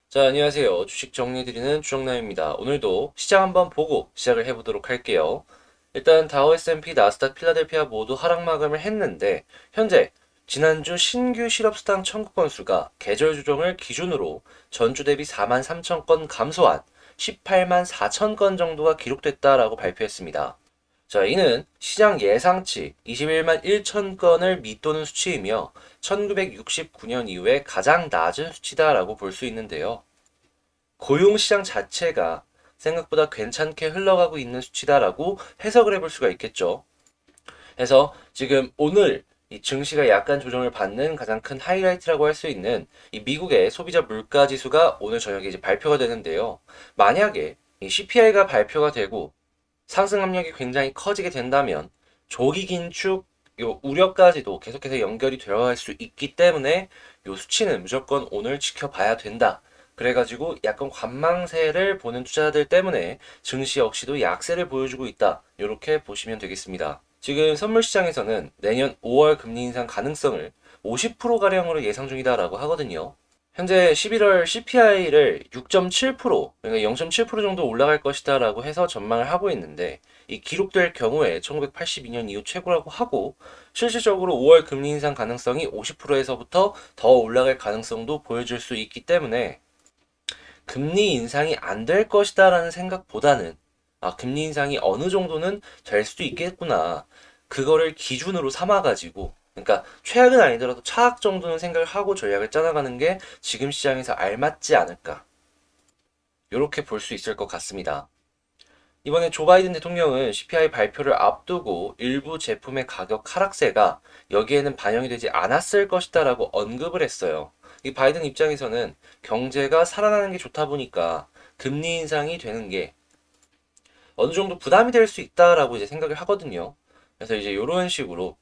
자, 안녕하세요. 주식 정리해드리는 주정남입니다. 오늘도 시장 한번 보고 시작을 해보도록 할게요. 일단 다우 S&P, 나스닥, 필라델피아 모두 하락 마감을 했는데 현재 지난주 신규 실업수당 청구 건수가 계절 조정을 기준으로 전주 대비 4만 3천 건 감소한 18만 4천 건 정도가 기록됐다라고 발표했습니다. 자, 이는 시장 예상치 21만 1천 건을 밑도는 수치이며 1969년 이후에 가장 낮은 수치다라고 볼 수 있는데요. 고용시장 자체가 생각보다 괜찮게 흘러가고 있는 수치다라고 해석을 해볼 수가 있겠죠. 그래서 지금 오늘 이 증시가 약간 조정을 받는 가장 큰 하이라이트라고 할 수 있는 이 미국의 소비자 물가 지수가 오늘 저녁에 이제 발표가 되는데요. 만약에 이 CPI가 발표가 되고 상승 압력이 굉장히 커지게 된다면 조기 긴축 요 우려까지도 계속해서 연결이 되어갈 수 있기 때문에 요 수치는 무조건 오늘 지켜봐야 된다. 그래가지고 약간 관망세를 보는 투자자들 때문에 증시 역시도 약세를 보여주고 있다. 이렇게 보시면 되겠습니다. 지금 선물 시장에서는 내년 5월 금리 인상 가능성을 50%가량으로 예상 중이다라고 하거든요. 현재 11월 CPI를 6.7%, 그러니까 0.7% 정도 올라갈 것이다라고 해서 전망을 하고 있는데 이 기록될 경우에 1982년 이후 최고라고 하고 실질적으로 5월 금리 인상 가능성이 50%에서부터 더 올라갈 가능성도 보여줄 수 있기 때문에 금리 인상이 안 될 것이다라는 생각보다는 금리 인상이 어느 정도는 될 수도 있겠구나. 그거를 기준으로 삼아가지고 그러니까 최악은 아니더라도 차악 정도는 생각을 하고 전략을 짜나가는 게 지금 시장에서 알맞지 않을까. 이렇게 볼 수 있을 것 같습니다. 이번에 조 바이든 대통령은 CPI 발표를 앞두고 일부 제품의 가격 하락세가 여기에는 반영이 되지 않았을 것이다라고 언급을 했어요. 이 바이든 입장에서는 경제가 살아나는 게 좋다 보니까 금리 인상이 되는 게 어느 정도 부담이 될 수 있다라고 이제 생각을 하거든요. 그래서 이제 이런 식으로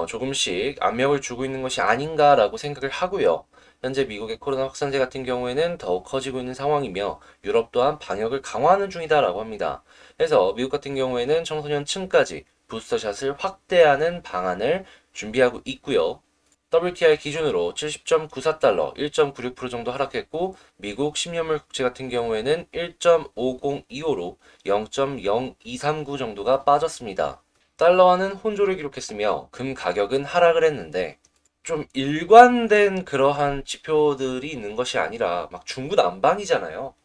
조금씩 압력을 주고 있는 것이 아닌가라고 생각을 하고요. 현재 미국의 코로나 확산세 같은 경우에는 더욱 커지고 있는 상황이며 유럽 또한 방역을 강화하는 중이다라고 합니다. 그래서 미국 같은 경우에는 청소년층까지 부스터샷을 확대하는 방안을 준비하고 있고요. WTI 기준으로 70.94달러, 1.96% 정도 하락했고 미국 10년물 국채 같은 경우에는 1.5025로 0.0239 정도가 빠졌습니다. 달러화는 혼조를 기록했으며 금 가격은 하락을 했는데 좀 일관된 그러한 지표들이 있는 것이 아니라 막 중구난방이잖아요.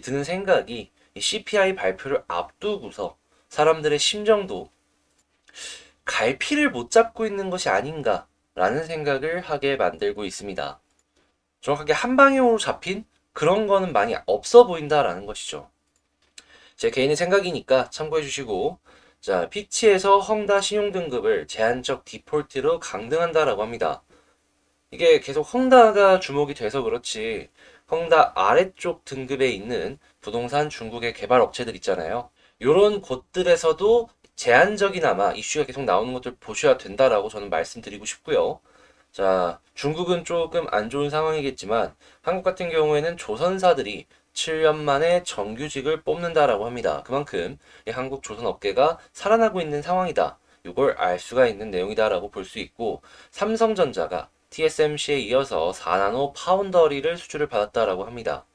드는 생각이 이 CPI 발표를 앞두고서 사람들의 심정도 갈피를 못 잡고 있는 것이 아닌가라는 생각을 하게 만들고 있습니다. 정확하게 한 방향으로 잡힌 그런 거는 많이 없어 보인다라는 것이죠. 제 개인의 생각이니까 참고해 주시고, 자, 피치에서 헝다 신용등급을 제한적 디폴트로 강등한다라고 합니다. 이게 계속 헝다가 주목이 돼서 그렇지, 헝다 아래쪽 등급에 있는 부동산 중국의 개발 업체들 있잖아요. 요런 곳들에서도 제한적이나마 이슈가 계속 나오는 것들 보셔야 된다라고 저는 말씀드리고 싶고요. 자, 중국은 조금 안 좋은 상황이겠지만 한국 같은 경우에는 조선사들이 7년 만에 정규직을 뽑는다라고 합니다. 그만큼 이 한국 조선 업계가 살아나고 있는 상황이다. 이걸 알 수가 있는 내용이다라고 볼 수 있고 삼성전자가 TSMC에 이어서 4나노 파운더리를 수주를 받았다라고 합니다.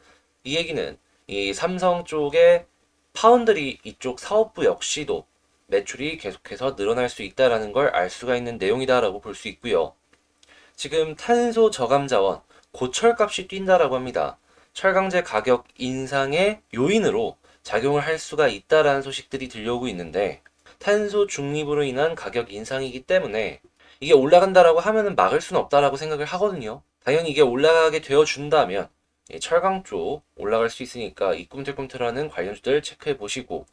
이 얘기는 이 삼성 쪽의 파운드리 이쪽 사업부 역시도 매출이 계속해서 늘어날 수 있다라는 걸 알 수가 있는 내용이다라고 볼 수 있고요. 지금 탄소 저감 자원, 고철값이 뛴다라고 합니다. 철강제 가격 인상의 요인으로 작용을 할 수가 있다라는 소식들이 들려오고 있는데 탄소 중립으로 인한 가격 인상이기 때문에 이게 올라간다라고 하면은 막을 수는 없다라고 생각을 하거든요. 당연히 이게 올라가게 되어 준다면 철강 쪽 올라갈 수 있으니까 이 꿈틀꿈틀하는 관련주들 체크해 보시고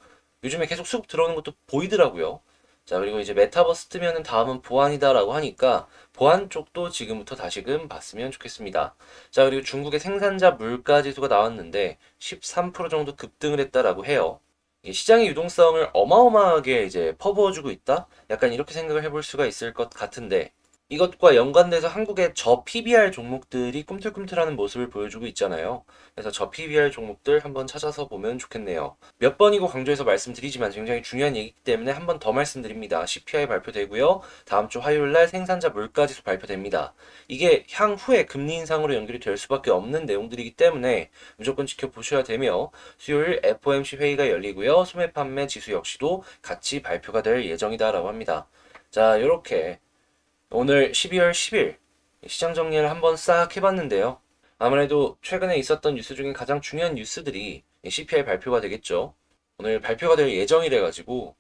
요즘에 계속 수급 들어오는 것도 보이더라고요. 자, 그리고 이제 메타버스 뜨면은 다음은 보안이다라고 하니까 보안 쪽도 지금부터 다시금 봤으면 좋겠습니다. 자, 그리고 중국의 생산자 물가 지수가 나왔는데 13% 정도 급등을 했다라고 해요. 시장의 유동성을 어마어마하게 이제 퍼부어주고 있다? 약간 이렇게 생각을 해볼 수가 있을 것 같은데 이것과 연관돼서 한국의 저 PBR 종목들이 꿈틀꿈틀하는 모습을 보여주고 있잖아요. 그래서 저 PBR 종목들 한번 찾아서 보면 좋겠네요. 몇 번이고 강조해서 말씀드리지만 굉장히 중요한 얘기이기 때문에 한 번 더 말씀드립니다. CPI 발표되고요. 다음 주 화요일 날 생산자 물가지수 발표됩니다. 이게 향후에 금리 인상으로 연결이 될 수밖에 없는 내용들이기 때문에 무조건 지켜보셔야 되며, 수요일 FOMC 회의가 열리고요. 소매 판매 지수 역시도 같이 발표가 될 예정이다라고 합니다. 자, 이렇게 오늘 12월 10일 시장 정리를 한번 싹 해봤는데요. 아무래도 최근에 있었던 뉴스 중에 가장 중요한 뉴스들이 CPI 발표가 되겠죠. 오늘 발표가 될 예정이래 가지고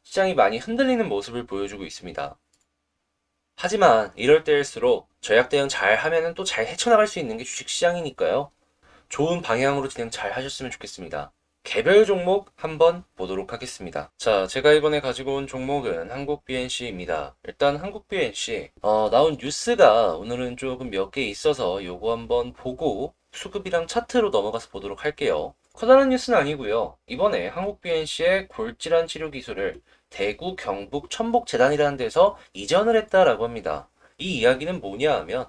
시장이 많이 흔들리는 모습을 보여주고 있습니다. 하지만 이럴 때일수록 전략 대응 잘 하면은 또 잘 헤쳐나갈 수 있는 게 주식시장이니까요. 좋은 방향으로 진행 잘 하셨으면 좋겠습니다. 개별 종목 한번 보도록 하겠습니다. 자, 제가 이번에 가지고 온 종목은 한국 BNC입니다. 일단 한국 BNC 나온 뉴스가 오늘은 조금 몇 개 있어서 요거 한번 보고 수급이랑 차트로 넘어가서 보도록 할게요. 커다란 뉴스는 아니고요. 이번에 한국 BNC의 골질환 치료 기술을 대구, 경북, 천복 재단이라는 데서 이전을 했다라고 합니다. 이 이야기는 뭐냐 하면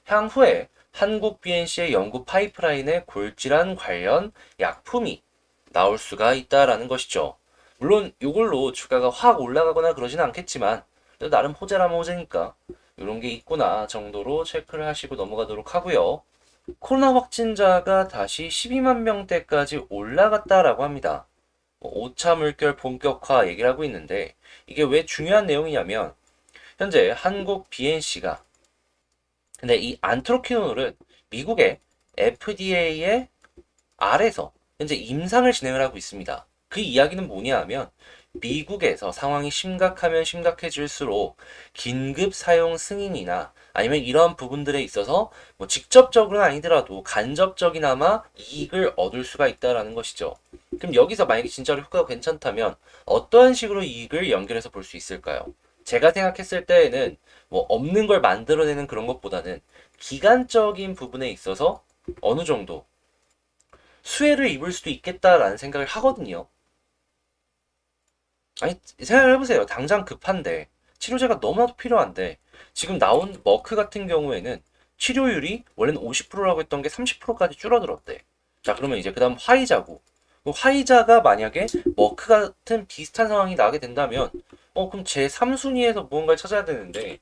향후에 한국 BNC의 연구 파이프라인에 골질환 관련 약품이 나올 수가 있다라는 것이죠. 물론 이걸로 주가가 확 올라가거나 그러지는 않겠지만 그래도 나름 호재라면 호재니까 이런 게 있구나 정도로 체크를 하시고 넘어가도록 하고요. 코로나 확진자가 다시 12만 명대까지 올라갔다라고 합니다. 5차 물결 본격화 얘기를 하고 있는데 이게 왜 중요한 내용이냐면 현재 한국 BNC가 근데 이 안트로키노놀은 미국의 FDA의 아래서 현재 임상을 진행을 하고 있습니다. 그 이야기는 뭐냐 하면 미국에서 상황이 심각하면 심각해질수록 긴급 사용 승인이나 아니면 이러한 부분들에 있어서 뭐 직접적으로는 아니더라도 간접적이나마 이익을 얻을 수가 있다라는 것이죠. 그럼 여기서 만약에 진짜로 효과가 괜찮다면 어떠한 식으로 이익을 연결해서 볼 수 있을까요? 제가 생각했을 때에는 뭐 없는 걸 만들어내는 그런 것보다는 기간적인 부분에 있어서 어느 정도 수혜를 입을 수도 있겠다라는 생각을 하거든요. 아니, 생각을 해보세요. 당장 급한데, 치료제가 너무나도 필요한데, 지금 나온 머크 같은 경우에는 치료율이 원래는 50%라고 했던 게 30%까지 줄어들었대. 자, 그러면 이제 그 다음 화이자고. 화이자가 만약에 머크 같은 비슷한 상황이 나게 된다면, 그럼 제 3순위에서 무언가를 찾아야 되는데,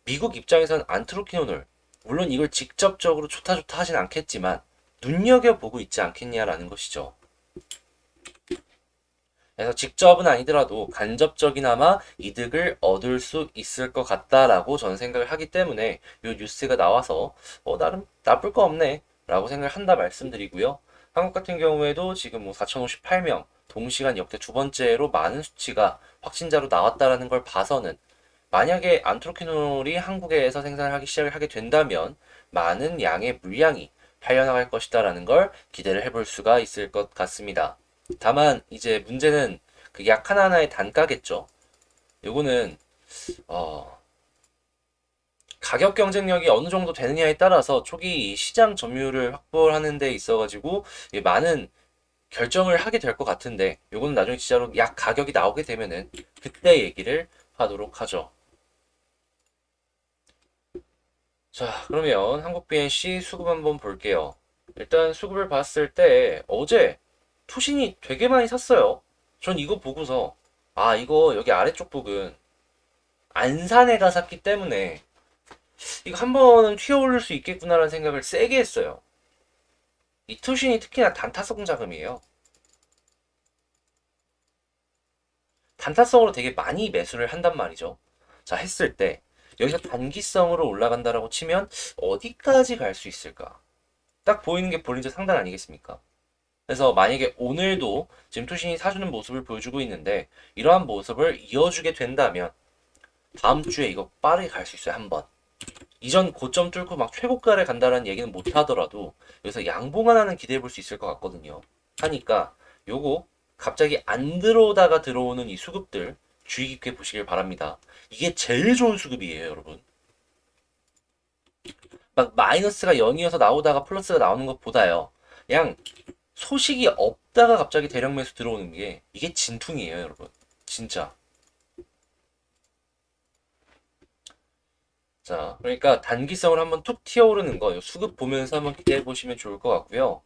미국 입장에서는 안트로키노놀, 물론 이걸 직접적으로 좋다 하진 않겠지만, 눈여겨보고 있지 않겠냐라는 것이죠. 그래서 직접은 아니더라도 간접적이나마 이득을 얻을 수 있을 것 같다라고 저는 생각을 하기 때문에 이 뉴스가 나와서 나름 나쁠 거 없네 라고 생각을 한다 말씀드리고요. 한국 같은 경우에도 지금 뭐 4,058명 동시간 역대 두 번째로 많은 수치가 확진자로 나왔다라는 걸 봐서는 만약에 안트로키놀이 한국에서 생산을 하기 시작을 하게 된다면 많은 양의 물량이 팔려나갈 것이다라는 걸 기대를 해볼 수가 있을 것 같습니다. 다만 이제 문제는 그 약 하나하나의 단가겠죠. 요거는 어, 가격 경쟁력이 어느 정도 되느냐에 따라서 초기 시장 점유율을 확보하는 데 있어가지고 많은 결정을 하게 될 것 같은데 요거는 나중에 진짜로 약 가격이 나오게 되면은 그때 얘기를 하도록 하죠. 자, 그러면 한국 BNC 수급 한번 볼게요. 일단 수급을 봤을 때 어제 투신이 되게 많이 샀어요. 전 이거 보고서 이거 여기 아래쪽 부분 안산에가 샀기 때문에 이거 한 번은 튀어오를 수 있겠구나라는 생각을 세게 했어요. 이 투신이 특히나 단타성 자금이에요. 단타성으로 되게 많이 매수를 한단 말이죠. 자, 했을 때 여기서 단기성으로 올라간다라고 치면 어디까지 갈 수 있을까? 딱 보이는 게 볼린저 상단 아니겠습니까? 그래서 만약에 오늘도 지금 투신이 사주는 모습을 보여주고 있는데 이러한 모습을 이어주게 된다면 다음 주에 이거 빠르게 갈 수 있어요. 한번 이전 고점 뚫고 막 최고가를 간다라는 얘기는 못 하더라도 여기서 양봉 하나는 기대해 볼 수 있을 것 같거든요. 하니까 요거 갑자기 안 들어오다가 들어오는 이 수급들 주의 깊게 보시길 바랍니다. 이게 제일 좋은 수급이에요, 여러분. 막 마이너스가 0이어서 나오다가 플러스가 나오는 것보다요. 그냥 소식이 없다가 갑자기 대량 매수 들어오는 게 이게 진퉁이에요, 여러분. 진짜. 자, 그러니까 단기성을 한번 툭 튀어오르는 거, 요 수급 보면서 한번 기대해 보시면 좋을 것 같고요.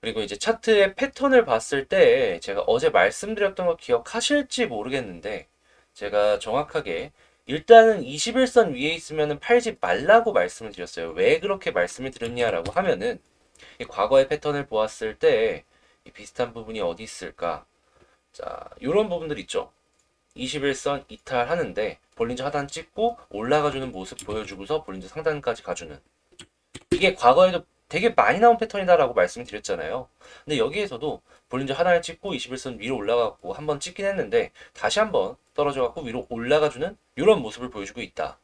그리고 이제 차트의 패턴을 봤을 때 제가 어제 말씀드렸던 거 기억하실지 모르겠는데 제가 정확하게 일단은 21선 위에 있으면 팔지 말라고 말씀을 드렸어요. 왜 그렇게 말씀을 드렸냐라고 하면은 이 과거의 패턴을 보았을 때 이 비슷한 부분이 어디 있을까? 자, 이런 부분들 있죠. 21선 이탈하는데 볼린저 하단 찍고 올라가주는 모습 보여주고서 볼린저 상단까지 가주는 이게 과거에도 되게 많이 나온 패턴이다라고 말씀드렸잖아요. 근데 여기에서도 볼린저 하단을 찍고 21선 위로 올라가고 한번 찍긴 했는데 다시 한번 떨어져 갖고 위로 올라가주는 이런 모습을 보여주고 있다.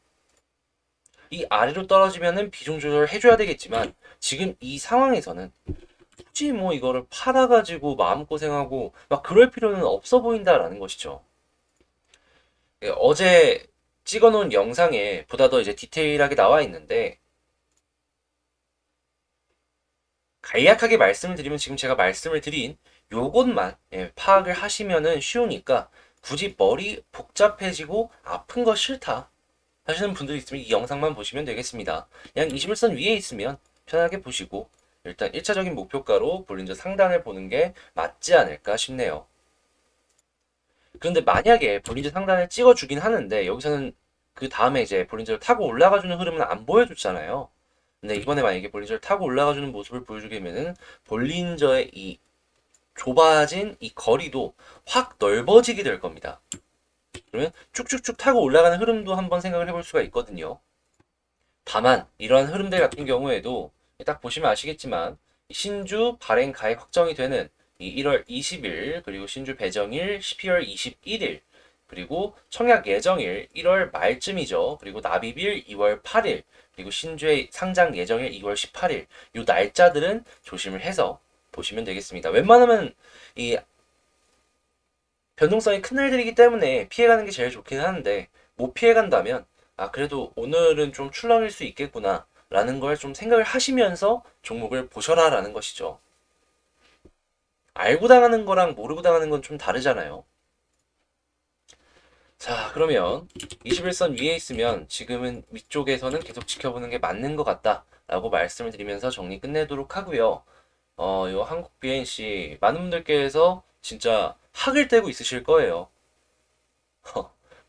이 아래로 떨어지면은 비중 조절을 해줘야 되겠지만 지금 이 상황에서는 굳이 뭐 이거를 팔아가지고 마음고생하고 막 그럴 필요는 없어 보인다라는 것이죠. 예, 어제 찍어놓은 영상에 보다 더 이제 디테일하게 나와 있는데 간략하게 말씀을 드리면 지금 제가 말씀을 드린 요것만 파악을 하시면은 쉬우니까 굳이 머리 복잡해지고 아픈 거 싫다 하시는 분들 있으면 이 영상만 보시면 되겠습니다. 그냥 21선 위에 있으면 편하게 보시고 일단 1차적인 목표가로 볼린저 상단을 보는 게 맞지 않을까 싶네요. 그런데 만약에 볼린저 상단을 찍어주긴 하는데 여기서는 그 다음에 이제 볼린저를 타고 올라가주는 흐름은 안 보여줬잖아요. 근데 이번에 만약에 볼린저를 타고 올라가주는 모습을 보여주게 되면은 볼린저의 이 좁아진 이 거리도 확 넓어지게 될 겁니다. 그러면 쭉쭉쭉 타고 올라가는 흐름도 한번 생각을 해볼 수가 있거든요. 다만 이러한 흐름들 같은 경우에도 딱 보시면 아시겠지만 신주 발행 가액 확정이 되는 이 1월 20일 그리고 신주 배정일 12월 21일 그리고 청약 예정일 1월 말쯤이죠. 그리고 납입일 2월 8일 그리고 신주의 상장 예정일 2월 18일 이 날짜들은 조심을 해서 보시면 되겠습니다. 웬만하면 이 변동성이 큰 날들이기 때문에 피해가는 게 제일 좋긴 하는데 못 피해간다면 아 그래도 오늘은 좀 출렁일 수 있겠구나 라는 걸 좀 생각을 하시면서 종목을 보셔라 라는 것이죠. 알고 당하는 거랑 모르고 당하는 건 좀 다르잖아요. 자 그러면 21선 위에 있으면 지금은 위쪽에서는 계속 지켜보는 게 맞는 것 같다 라고 말씀을 드리면서 정리 끝내도록 하고요. 요 한국 BNC 많은 분들께서 진짜 학을 떼고 있으실 거예요.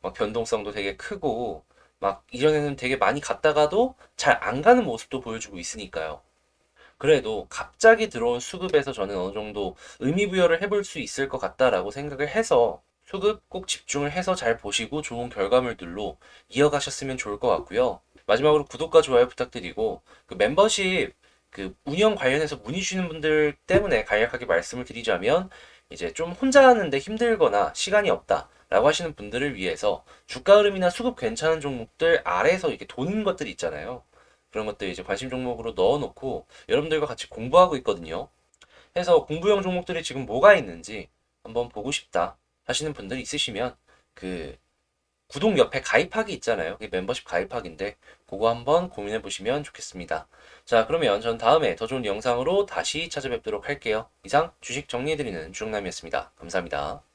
막 변동성도 되게 크고 막 이전에는 되게 많이 갔다가도 잘 안 가는 모습도 보여주고 있으니까요. 그래도 갑자기 들어온 수급에서 저는 어느 정도 의미 부여를 해볼 수 있을 것 같다라고 생각을 해서 수급 꼭 집중을 해서 잘 보시고 좋은 결과물들로 이어가셨으면 좋을 것 같고요. 마지막으로 구독과 좋아요 부탁드리고 그 멤버십 그 운영 관련해서 문의 주시는 분들 때문에 간략하게 말씀을 드리자면 이제 좀 혼자 하는데 힘들거나 시간이 없다 라고 하시는 분들을 위해서 주가 흐름이나 수급 괜찮은 종목들 아래에서 이렇게 도는 것들 있잖아요. 그런 것들 이제 관심 종목으로 넣어놓고 여러분들과 같이 공부하고 있거든요. 해서 공부용 종목들이 지금 뭐가 있는지 한번 보고 싶다 하시는 분들이 있으시면 그 구독 옆에 가입하기 있잖아요. 그게 멤버십 가입하기인데 그거 한번 고민해 보시면 좋겠습니다. 자, 그러면 전 다음에 더 좋은 영상으로 다시 찾아뵙도록 할게요. 이상 주식 정리해드리는 주영남이었습니다. 감사합니다.